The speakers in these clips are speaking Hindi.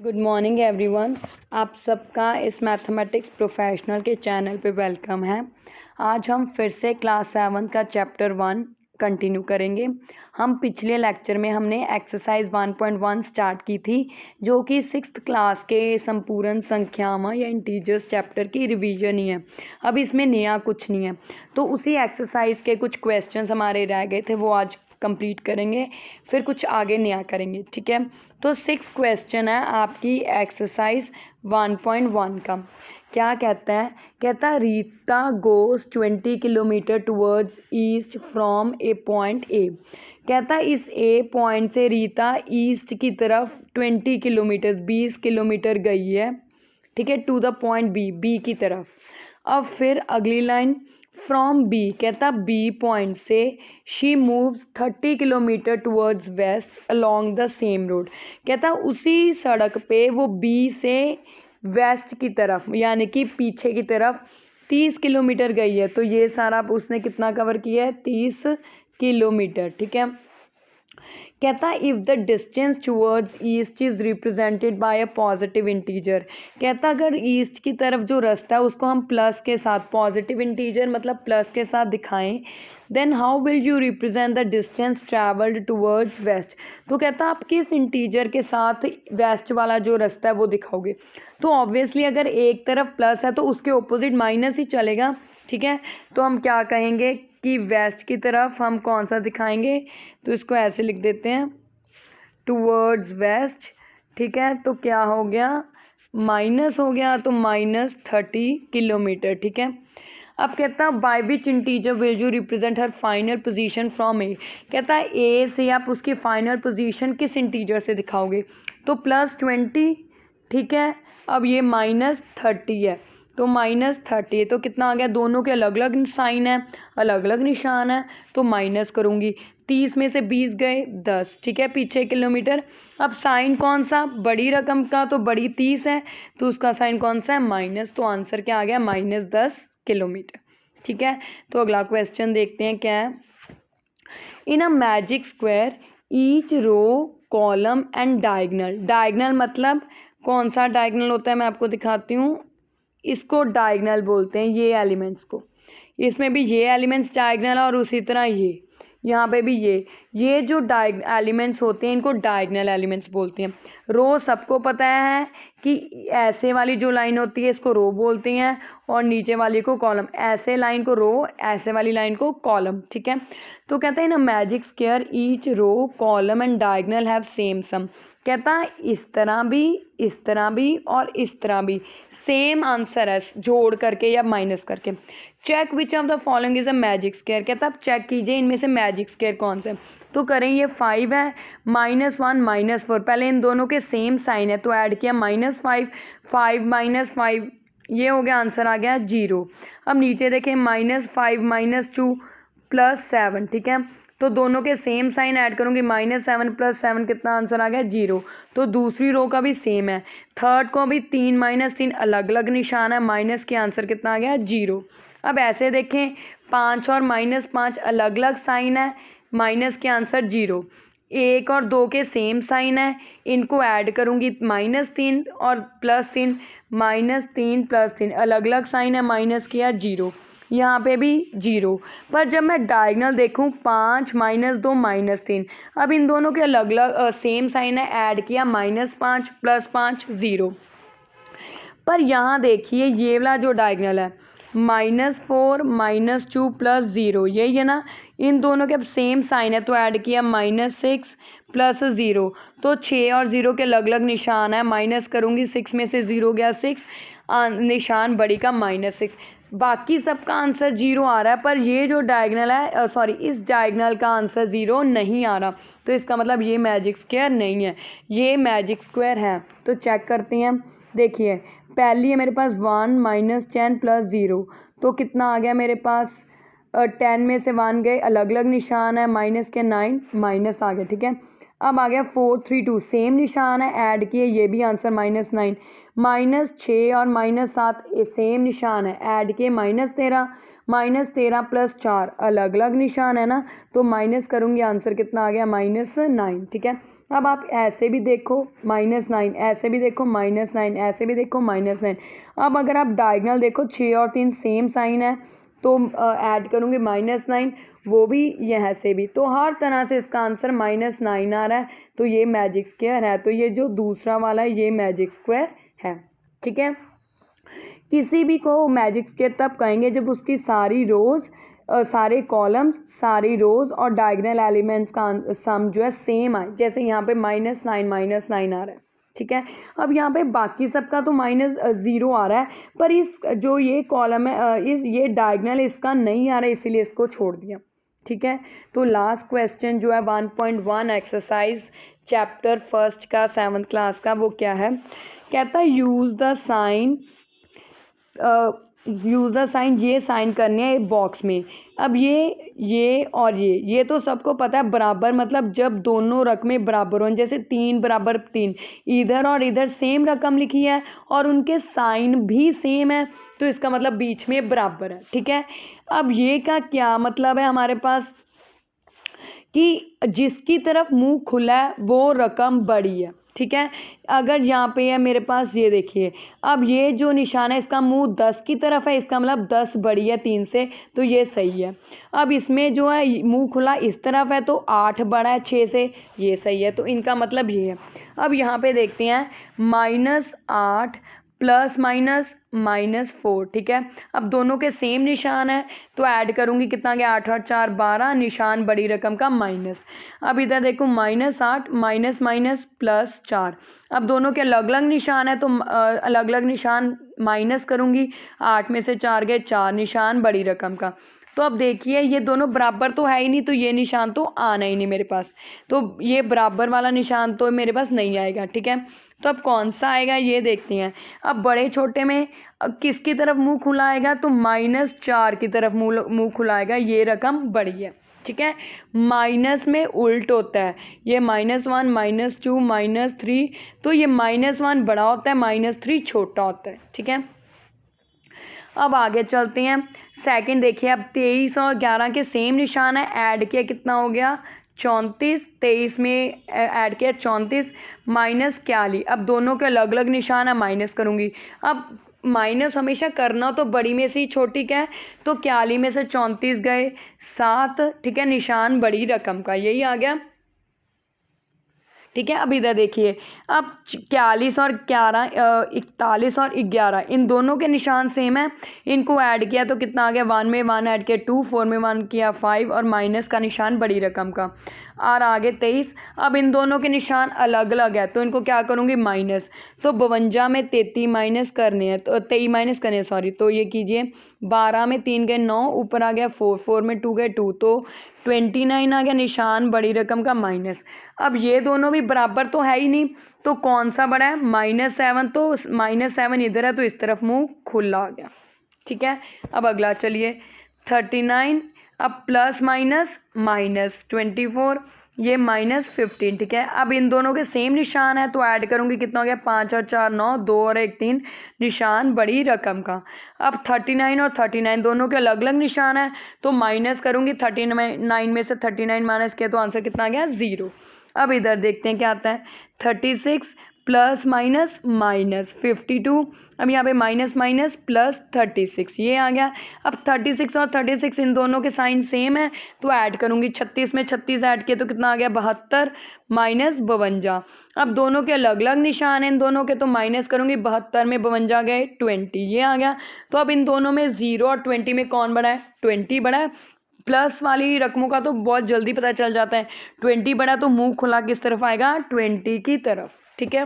Good morning everyone. आप सबका इस मैथमेटिक्स प्रोफेशनल के चैनल पे वेलकम है। आज हम फिर से क्लास 7 का चैप्टर 1 कंटिन्यू करेंगे। हम पिछले लेक्चर में हमने एक्सरसाइज 1.1 स्टार्ट की थी, जो कि 6th क्लास के संपूर्ण संख्यावां या इंटीजर्स चैप्टर की रिवीजन ही है। अब इसमें नया कुछ नहीं है, तो उसी एक्सरसाइज के कुछ क्वेश्चंस हमारे रह गए थे, वो आज कंप्लीट करेंगे, फिर कुछ आगे नया करेंगे। ठीक है, तो 6 क्वेश्चन है आपकी एक्सरसाइज 1.1 का। क्या कहता है? कहता है Rita goes 20 kilometre towards east from A point A. कहता है इस ए पॉइंट से रीता ईस्ट की तरफ 20 किलोमीटर 20 किलोमीटर गई है। ठीक है, to the point B, B की तरफ। अब फिर अगली लाइन फ्रॉम बी, कहता बी पॉइंट से she moves 30 kilometre towards west along the same road. कहता उसी सड़क पे वो बी से वेस्ट की तरफ यानी कि पीछे की तरफ 30 किलोमीटर गई है। तो ये सारा उसने कितना कवर किया है? 30 किलोमीटर। ठीक है, कहता है if the distance towards east is represented by a positive integer. कहता अगर ईस्ट की तरफ जो रास्ता है उसको हम प्लस के साथ, पॉजिटिव इंटीजर मतलब प्लस के साथ दिखाएं, then how will you represent the distance travelled towards west. तो कहता आप किस इंटीजर के साथ वेस्ट वाला जो रास्ता है वो दिखाओगे। तो ऑब्वियसली अगर एक तरफ प्लस है तो उसके ऑपोजिट माइनस ही चलेगा। ठीक है, तो हम क्या कहेंगे कि वेस्ट की तरफ हम कौन सा दिखाएंगे, तो इसको ऐसे लिख देते हैं टूवर्ड्स वेस्ट। ठीक है, तो क्या हो गया? माइनस हो गया, तो -30 किलोमीटर। ठीक है, अब कहता है by which integer will you represent her final position from A. कहता है ए से आप उसकी फाइनल पोजीशन किस इंटीजर से दिखाओगे, तो +20। ठीक है, अब ये -30 है, तो -30, तो कितना आ गया? दोनों के अलग अलग साइन है, अलग अलग निशान है, तो माइनस करूँगी। 30 में से 20 गए 10। ठीक है, पीछे किलोमीटर। अब साइन कौन सा? बड़ी रकम का तो बड़ी 30 है, तो उसका साइन कौन सा है? माइनस। तो आंसर क्या आ गया? -10 किलोमीटर। ठीक है, तो अगला क्वेश्चन देखते हैं क्या है। In a magic square each row column and diagonal. Diagonal मतलब कौन सा डायगनल होता है, मैं आपको दिखाती हूँ। इसको डायगनल बोलते हैं, ये एलिमेंट्स को। इसमें भी ये एलिमेंट्स डायगनल और उसी तरह ये यहाँ पे भी ये जो एलिमेंट्स होते हैं इनको डायगनल एलिमेंट्स बोलते हैं। रो सबको पता है कि ऐसे वाली जो लाइन होती है इसको रो बोलते हैं, और नीचे वाली को कॉलम। ऐसे लाइन को रो, ऐसे वाली लाइन को कॉलम। ठीक है, तो कहते हैं ना magic square each row column and diagonal have same sum. कहता है इस तरह भी और इस तरह भी सेम आंसर है, जोड़ करके या माइनस करके। Check which of the following is a magic square. कहता आप चेक कीजिए इनमें से मैजिक स्क्वायर कौन सा है। तो करें, ये 5 है, -1 -4, पहले इन दोनों के सेम साइन है तो ऐड किया -5, 5 -5, ये हो गया, आंसर आ गया 0। अब नीचे देखें -5 -2 +7। ठीक है, तो दोनों के सेम साइन ऐड करूँगी, -7 + 7 कितना आंसर आ गया? 0। तो दूसरी रो का भी सेम है, थर्ड को भी 3 -3 अलग अलग निशान है, माइनस के आंसर कितना आ गया? 0। अब ऐसे देखें 5 और -5 अलग अलग साइन है, माइनस के आंसर 0। 1 और 2 के सेम साइन है, इनको ऐड करूँगी, -3 और +3, -3 + 3 अलग अलग साइन है, माइनस किया 0। यहाँ पे भी 0। पर जब मैं डायगनल देखूँ 5 -2 -3, अब इन दोनों के अलग अलग सेम साइन है, ऐड किया -5 + 5 0। पर यहाँ देखिए ये वाला जो डायगनल है -4 -2 + 0, यही है ना। इन दोनों के अब सेम साइन है तो ऐड किया -6 + 0, तो 6 और 0 के अलग अलग निशान है, माइनस करूँगी, 6 में से 0 गया 6, निशान बड़ी का -6। बाकी सबका आंसर 0 आ रहा है, पर ये जो डायगनल है इस डायगनल का आंसर 0 नहीं आ रहा, तो इसका मतलब ये मैजिक स्क्वायर नहीं है, ये मैजिक स्क्वायर है। तो चेक करते हैं। देखिए पहली है मेरे पास 1 -10 + 0, तो कितना आ गया मेरे पास? 10 में से 1 गए, अलग अलग निशान है, माइनस के 9, माइनस आ गया। ठीक है, अब आ गया 4 3 2, सेम निशान है, ऐड किए, ये भी आंसर -9, -6 और -7 सेम निशान है, ऐड किए -13, -13 + 4 अलग अलग निशान है ना, तो माइनस करूँगी, आंसर कितना आ गया? -9। ठीक है, अब आप ऐसे भी देखो -9, ऐसे भी देखो -9, ऐसे भी देखो -9। अब अगर आप डायगनल देखो 6 और 3 सेम साइन है तो ऐड करूँगी -9, वो भी यहाँ से भी, तो हर तरह से इसका आंसर -9 आ रहा है। तो ये मैजिक स्क्वायर है, तो ये जो दूसरा वाला है ये मैजिक स्क्वायर है। ठीक है, किसी भी को मैजिक स्क्वायर तब कहेंगे जब उसकी सारी रोज़ सारे कॉलम्स, सारी रोज़ और डायगोनल एलिमेंट्स का सम जो है सेम आए। जैसे यहाँ पे -9 आ रहा है। ठीक है, अब यहाँ पे बाकी सबका तो -0 आ रहा है, पर इस जो ये कॉलम है ये डायगोनल इसका नहीं आ रहा है, इसीलिए इसको छोड़ दिया। ठीक है, तो लास्ट क्वेश्चन जो है 1.1 एक्सरसाइज चैप्टर फर्स्ट का 7th क्लास का, वो क्या है, कहता है यूज़ द साइन, ये साइन करने हैं बॉक्स में। अब ये और ये तो सबको पता है बराबर, मतलब जब दोनों रकमें बराबर हों, जैसे 3 बराबर 3, इधर और इधर सेम रकम लिखी है और उनके साइन भी सेम है, तो इसका मतलब बीच में बराबर है। ठीक है, अब ये का क्या मतलब है हमारे पास कि जिसकी तरफ मुंह खुला है वो रकम बड़ी है। ठीक है, अगर यहाँ पे है मेरे पास, ये देखिए, अब ये जो निशान है इसका मुंह 10 की तरफ है, इसका मतलब 10 बड़ी है 3 से, तो ये सही है। अब इसमें जो है मुंह खुला इस तरफ है तो 8 बड़ा है 6 से, ये सही है, तो इनका मतलब ये है। अब यहाँ पे देखते हैं -8 + -4। ठीक है, अब दोनों के सेम निशान है तो ऐड करूँगी, कितना गया, 8 और 4 12, निशान बड़ी रकम का माइनस। अब इधर देखो -8 माइनस +4, अब दोनों के अलग अलग निशान है तो अलग अलग निशान माइनस करूँगी, 8 में से 4 गए 4, निशान बड़ी रकम का। तो अब देखिए ये दोनों बराबर तो है ही नहीं, तो ये निशान तो आना ही नहीं मेरे पास, तो ये बराबर वाला निशान तो मेरे पास नहीं आएगा। ठीक है, तो अब कौन सा आएगा ये देखते हैं। अब बड़े छोटे में किसकी तरफ मुंह खुला आएगा, तो -4 की तरफ मुंह खुला आएगा, ये रकम बड़ी है। ठीक है, माइनस में उल्ट होता है, ये -1 -2 -3, तो ये -1 बड़ा होता है, -3 छोटा होता है। ठीक है, अब आगे चलते हैं। सेकंड देखिए, अब 23 और 11 के सेम निशान है, ऐड किया कितना हो गया 34, 23 में ऐड किया 34 -41, अब दोनों के अलग अलग निशान है, माइनस करूँगी। अब माइनस हमेशा करना तो बड़ी में से ही छोटी का है, तो 41 में से 34 गए 7। ठीक है, निशान बड़ी रकम का यही आ गया। ठीक है, अब इधर देखिए, अब 41 और 11 41 और 11 इन दोनों के निशान सेम है, इनको ऐड किया तो कितना आ गया, 1 में 1 ऐड किया 2, 4 में 1 किया 5 और माइनस का निशान बड़ी रकम का, और आगे 23। अब इन दोनों के निशान अलग अलग है तो इनको क्या करूँगी, माइनस। तो 52 में 33 माइनस करने हैं, तो 23 माइनस करने हैं सॉरी, तो ये कीजिए 12 में 3 गए 9, ऊपर आ गया 4, 4 में 2 गए 2, तो 29 आ गया, निशान बड़ी रकम का माइनस। अब ये दोनों भी बराबर तो है ही नहीं, तो कौन सा बड़ा है, -7, तो -7 इधर है तो इस तरफ मुंह खुला आ गया। ठीक है, अब अगला चलिए 39, अब प्लस माइनस -24, ये -15। ठीक है, अब इन दोनों के सेम निशान है तो ऐड करूँगी, कितना हो गया 5 और 4 9, 2 और 1 3, निशान बड़ी रकम का। अब 39 और 39 दोनों के अलग अलग निशान है तो माइनस करूँगी, 39 में से 39 माइनस किया तो आंसर कितना आ गया 0। अब इधर देखते हैं क्या आता है, 36 ± -52, अब यहाँ पे माइनस +36 ये आ गया। अब 36 और 36 इन दोनों के साइन सेम है तो ऐड करूँगी, 36 में 36 ऐड किया तो कितना आ गया 72 -52। अब दोनों के अलग अलग निशान हैं इन दोनों के, तो माइनस करूँगी, 72 में 52 गए 20, ये आ गया। तो अब इन दोनों में 0 और 20 में कौन बड़ा है, 20 बड़ा है। प्लस वाली रकमों का तो बहुत जल्दी पता चल जाता है, 20 बड़ा तो मुंह खुला किस तरफ आएगा, 20 की तरफ। ठीक है,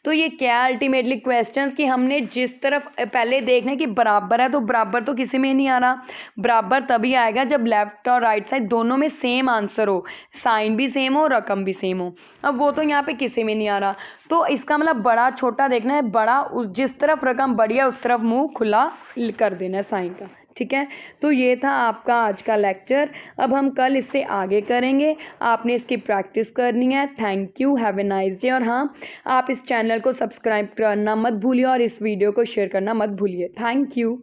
तो ये क्या अल्टीमेटली क्वेश्चंस कि हमने जिस तरफ पहले देखना है कि बराबर है, तो बराबर तो किसी में नहीं आ रहा, बराबर तभी आएगा जब लेफ्ट और राइट साइड दोनों में सेम आंसर हो, साइन भी सेम हो, रकम भी सेम हो। अब वो तो यहाँ पे किसी में नहीं आ रहा, तो इसका मतलब बड़ा छोटा देखना है, बड़ा उस जिस तरफ रकम बड़ी है उस तरफ मुँह खुला कर देना है साइन का। ठीक है, तो ये था आपका आज का लेक्चर। अब हम कल इससे आगे करेंगे, आपने इसकी प्रैक्टिस करनी है। Thank you, have a nice day. और हाँ, आप इस चैनल को सब्सक्राइब करना मत भूलिए और इस वीडियो को शेयर करना मत भूलिए। Thank you.